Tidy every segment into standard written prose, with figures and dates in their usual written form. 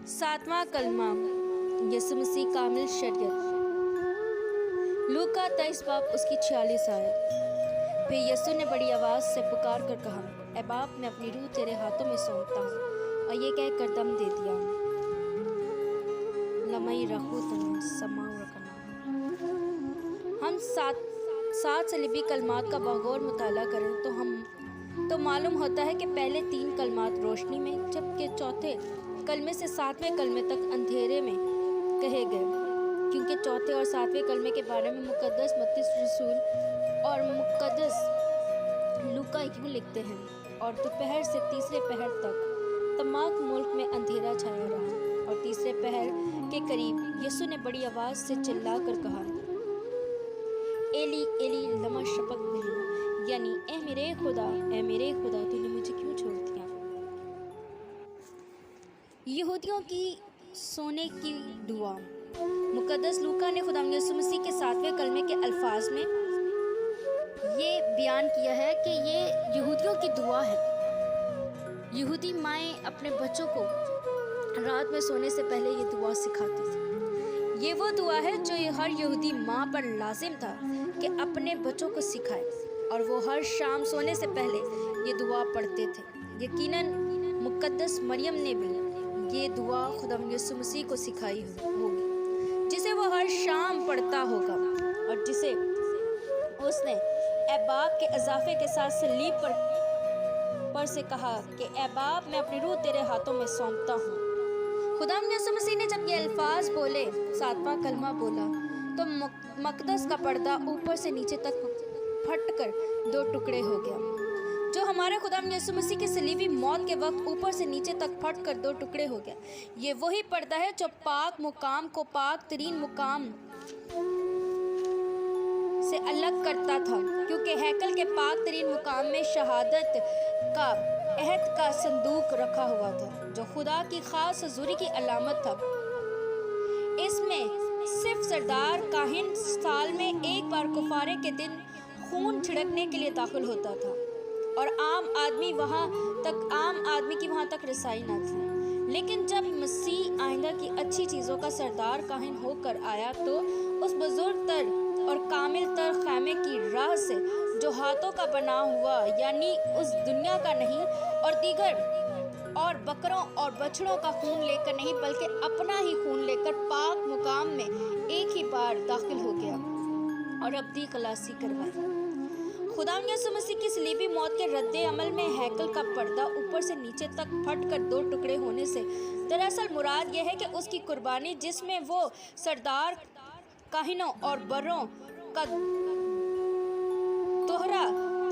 सातवां कलमा यसु मसीह कामिल शरीयत। लूका 23 बाब उसकी 46 आयत। फिर यसु ने बड़ी आवाज़ से पुकार कर कहा, ऐ बाप, मैं अपनी रूह तेरे हाथों में सौंपता हूँ। और ये कहकर दम दे दिया। लमई रखू तने समाउ रखना। हम सात सलीबी कलमात का बगौर मुताला करें तो मालूम होता है कि पहले 3 कलमात रोशनी में, जबकि चौथे कलमे से 7वें कलमे तक अंधेरे में कहे गए, क्योंकि चौथे और 7वें कलमे के बारे में मुकद्दस मत्ती रसूल और मुकद्दस लूका यूं लिखते हैं, और दोपहर से तीसरे पहर तक तमाम मुल्क में अंधेरा छाया रहा। और तीसरे पहर के करीब यीशु ने बड़ी आवाज़ से चिल्ला कर कहा, एली एली लमा शबक्तनी, यानी ए मेरे खुदा तूने मुझे क्यों छोड़ दिया। यहूदियों की सोने की दुआ। मुकद्दस लूका ने खुदा यीशु मसीह के 7वें कलमे के अल्फाज में ये बयान किया है कि ये यहूदियों की दुआ है। यहूदी माएँ अपने बच्चों को रात में सोने से पहले ये दुआ सिखाती थी। ये वो दुआ है जो हर यहूदी माँ पर लाजिम था कि अपने बच्चों को सिखाए, और वो हर शाम सोने से पहले ये दुआ पढ़ते थे। यकीनन मुकद्दस मरियम ने भी ये दुआ खुदा यीशु मसीह को सिखाई होगी, जिसे वो हर शाम पढ़ता होगा, और जिसे उसने ए बाप के इजाफे के साथ सलीब पर से कहा कि ए बाप, मैं अपनी रूह तेरे हाथों में सौंपता हूँ। खुदा यीशु मसीह ने जब ये अल्फाज बोले, 7वां कलमा बोला, तो मकदस का पर्दा ऊपर से नीचे तक फटकर 2 टुकड़े हो गया। जो हमारे खुदा यीशु मसीह की सलीबी मौत के वक्त ऊपर से नीचे तक फटकर 2 टुकड़े हो गया। ये वही पर्दा है जो पाक मुकाम को पाक तरीन मुकाम से अलग करता था, क्योंकि हैकल के पाक तरीन मुकाम में शहादत का अहद का संदूक रखा हुआ था, जो खुदा की खास हजूरी की अलामत था। इसमें सिर्फ सरदार काहिन साल में एक बार कुफारे के दिन खून छिड़कने के लिए दाखिल होता था, और आम आदमी की वहाँ तक रसाई न थी। लेकिन जब मसीह आइंदा की अच्छी चीज़ों का सरदार काहिन होकर आया, तो उस बुजुर्ग तर और कामिल तर खैमे की राह से, जो हाथों का बना हुआ यानी उस दुनिया का नहीं, और दीगर और बकरों और बछड़ों का खून लेकर नहीं, बल्कि अपना ही खून लेकर पाक मुकाम में एक ही बार दाखिल हो गया और अब्दी खलासी करवाई। खुदा यीशु मसीह की सलीबी मौत के रद्दे अमल में हैकल का पर्दा ऊपर से नीचे तक फटकर 2 टुकड़े होने से दरअसल मुराद यह है कि उसकी कुर्बानी, जिसमें वो सरदार काहिनों और बरों का दोहरा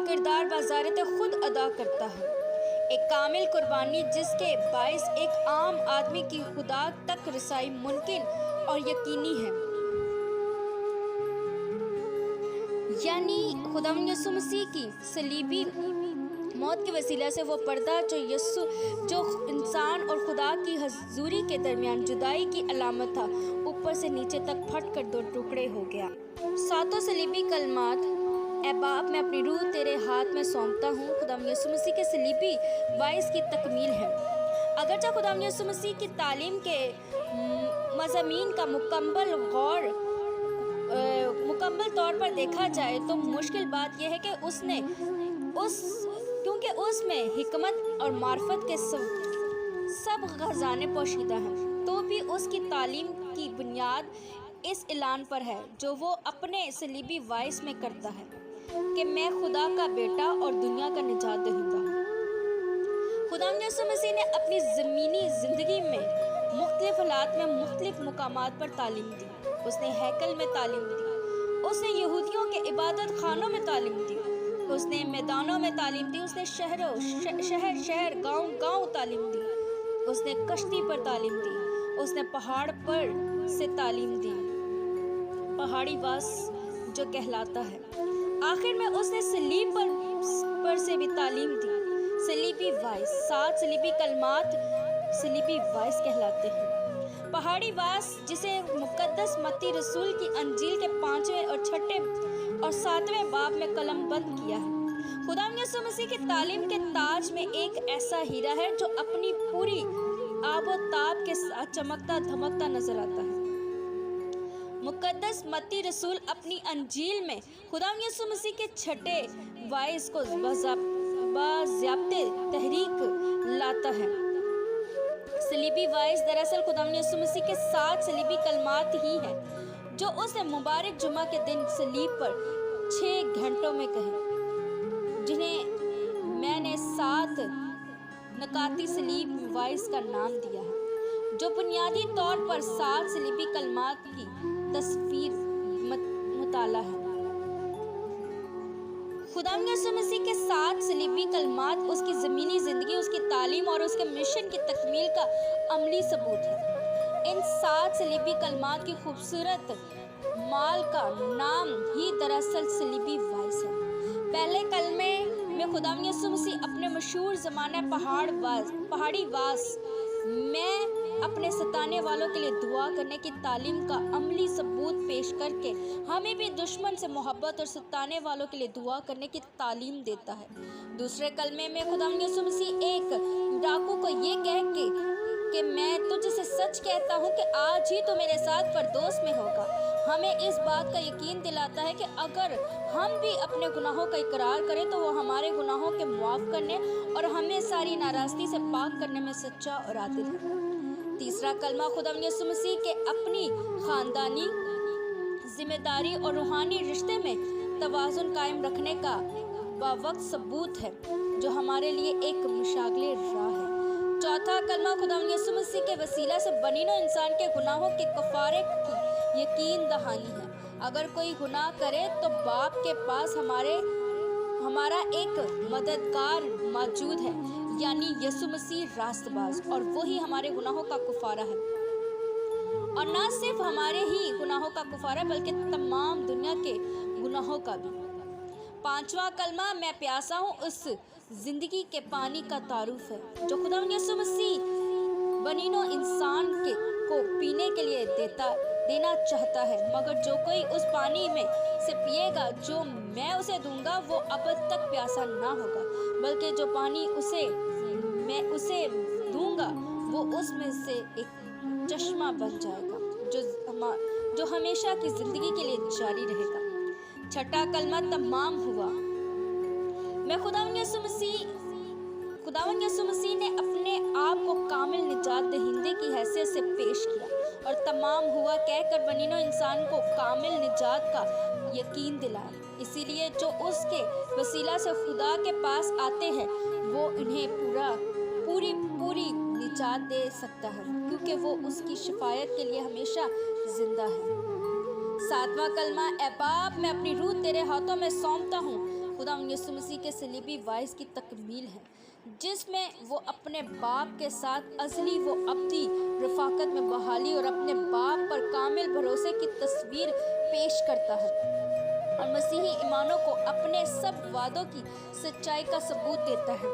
किरदार बाज़ारत खुद अदा करता है, एक कामिल कुर्बानी जिसके बाइस एक आम आदमी की खुदा तक रसाई मुमकिन और यकीनी है। यानी खुदा यीशु मसीह की सलीबी मौत के वसीला से वो पर्दा जो इंसान और खुदा की हजूरी के दरमियान जुदाई की अलामत था, ऊपर से नीचे तक फटकर 2 टुकड़े हो गया। 7 सलीबी कलमात, ऐ बाप, मैं अपनी रूह तेरे हाथ में सौंपता हूँ, खुदा यीशु मसीह के सलीबी वाइस की तकमील है। अगरचे खुदा यीशु मसीह की तालीम के मज़ामीन का मुकम्मल तौर पर देखा जाए तो मुश्किल बात यह है कि क्योंकि उसमें हिकमत और मार्फत के सब खजाने पोशीदा हैं, तो भी उसकी तालीम की बुनियाद इस ऐलान पर है जो वो अपने सलीबी वाइस में करता है कि मैं खुदा का बेटा और दुनिया का निजात दहिंदा हूँ। खुदा यीशु मसीह ने अपनी ज़मीनी ज़िंदगी में मुख्तलिफ हालात में मुख्तलिफ मुकामात पर तालीम दी। उसने हैकल में तालीम दी, उसने यहूदियों के इबादत खानों में तालीम दी, उसने मैदानों में तालीम दी, उसने शहर गांव तालीम दी, उसने कश्ती पर तालीम दी, उसने पहाड़ पर से तालीम दी, पहाड़ी वास जो कहलाता है। आखिर में उसने सलीब पर से भी तालीम दी, सलीबी वाइस। 7 सलीबी कलमात सलीबी वाइस कहलाते हैं। पहाड़ी वास, जिसे मुकद्दस मत्ती रसूल की अंजील के 5वें और 6वें और 7वें बाब में कलमबंद किया है। खुदा यीशु मसीह की तालीम के ताज में एक ऐसा हीरा है जो अपनी पूरी आबोताब के साथ चमकता धमकता नजर आता है। मुकद्दस मत्ती रसूल अपनी अंजील में खुदावंद यीशु मसीह के छठे वाइस को बाज़ाब्ते तहरीक लाता है। सलीबी वाइस दरअसल खुदावंद यीशु मसीह के 7 सलीबी कलमात ही हैं जो उसने मुबारक जुमा के दिन सलीब पर 6 घंटों में कहे, जिन्हें मैंने 7 नकाती सलीब वाइस का नाम दिया है, जो बुनियादी तौर पर 7 सलीबी कलमात की तस्वीर मुताला है। खुदावंद यीशु मसीह के 7 सलीबी कलमात उसकी ज़मीनी ज़िंदगी, उसकी तालीम और उसके मिशन की तकमील का अमली सबूत है। इन 7 सलीबी कलमात की खूबसूरत माल का नाम ही दरअसल सलीबी वाइस है। पहले कलमे में खुदावंद यीशु मसीह अपने मशहूर ज़माने पहाड़ी वास में अपने सताने वालों के लिए दुआ करने की तालीम का अमली सबूत पेश करके हमें भी दुश्मन से मोहब्बत और सताने वालों के लिए दुआ करने की तालीम देता है। दूसरे कलमे में खुदावंद यीशु मसीह एक डाकू को ये कह कि मैं तुझसे सच कहता हूँ कि आज ही तो मेरे साथ परदोस में होगा, हमें इस बात का यकीन दिलाता है कि अगर हम भी अपने गुनाहों का इकरार करें तो वो हमारे गुनाहों के मुआफ़ करने और हमें सारी नाराज़गी से पाक करने में सच्चा और आदिल है। तीसरा कलमा खुदावंद यीशु मसीह के अपनी ख़ानदानी जिम्मेदारी और रूहानी रिश्ते में तवाज़ुन कायम रखने का बावक्त सबूत है, जो हमारे लिए एक मुशागले राह है। चौथा कलमा खुदावंद यीशु मसीह के वसीला से बनीनो इंसान के गुनाहों के कफ़ारे की यकीन दहानी है। अगर कोई गुनाह करे तो बाप के पास हमारा एक मददगार मौजूद है, यानी यीशु मसीह रास्तबाज, और वही हमारे गुनाहों का कफ़ारा है। और न सिर्फ हमारे ही गुनाहों का कफ़ारा बल्कि तमाम दुनिया के गुनाहों का भी। पांचवा कलमा मैं प्यासा हूँ उस ज़िंदगी के पानी का तारुफ है, जो खुदावंद यीशु मसीह बनीनो इंसान को पीने के लिए देना चाहता है। मगर जो कोई उस पानी में से पिएगा जो मैं उसे दूंगा, वो अब तक प्यासा ना होगा, बल्कि जो पानी मैं उसे दूंगा वो उसमें से एक चश्मा बन जाएगा जो हमेशा की ज़िंदगी के लिए जारी रहेगा। छठा कलमा तमाम हुआ। मैं खुदावंद यीशु मसीह ने अपने आप को कामिल निजात दहिंदे की हैसियत से पेश किया और तमाम हुआ कहकर बनीनो इंसान को कामिल निजात का यकीन दिलाया। इसीलिए जो उसके वसीला से खुदा के पास आते हैं वो इन्हें पूरी निजात दे सकता है, क्योंकि वो उसकी शिफायत के लिए हमेशा जिंदा है। सातवां कलमा ए बाप मैं अपनी रूह तेरे हाथों में सौंपता हूँ खुदावंद यीशु मसीह के सलीबी वाइस की तकमील है, जिसमें वो अपने बाप के साथ अज़ली व अब्दी रफ़ाकत में बहाली और अपने बाप पर कामिल भरोसे की तस्वीर पेश करता है और मसीही ईमानों को अपने सब वादों की सच्चाई का सबूत देता है।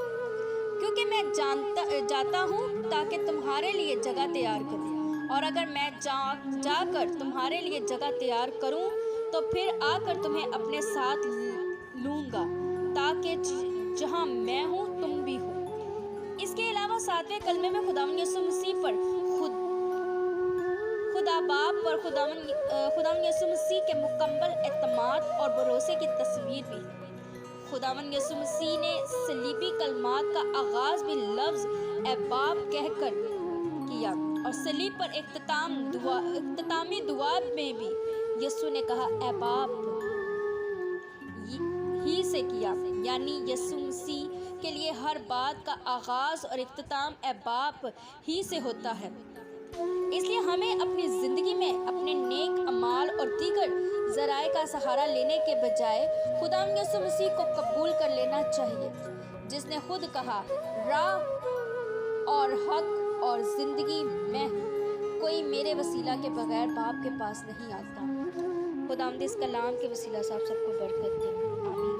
क्योंकि मैं जाता हूँ ताकि तुम्हारे लिए जगह तैयार करूँ, और अगर मैं जाकर तुम्हारे लिए जगह तैयार करूँ तो फिर आकर तुम्हें अपने साथ लूँगा, ताकि जहाँ मैं हूँ तुम भी हो। इसके अलावा सातवें कलमे में खुदावंद यीशु मसीह पर खुदा बाप पर खुदावंद यीशु मसीह के मुकम्मल एतमाद और भरोसे की तस्वीर भी है। खुदावंद यीशु मसीह ने सलीबी कलमात का आगाज़ भी लफ्ज़ ए बाप कहकर किया और सलीब पर इख्तितामी दुआ में भी यीशु ने कहा ए बाप ही से किया, यानी यीशु मसीह के लिए हर बात का आगाज़ और इख्तिताम ए बाप ही से होता है। इसलिए हमें अपनी ज़िंदगी में अपने नेक अमाल और दीगर ज़राए का सहारा लेने के बजाय खुदावंद यीशु मसीह को कबूल कर लेना चाहिए, जिसने खुद कहा राह और हक और ज़िंदगी मैं हूँ, कोई मेरे वसीला के बगैर बाप के पास नहीं आता। खुदावंद इस कलाम के वसीला से आप सबको बरकत दे। आमीन।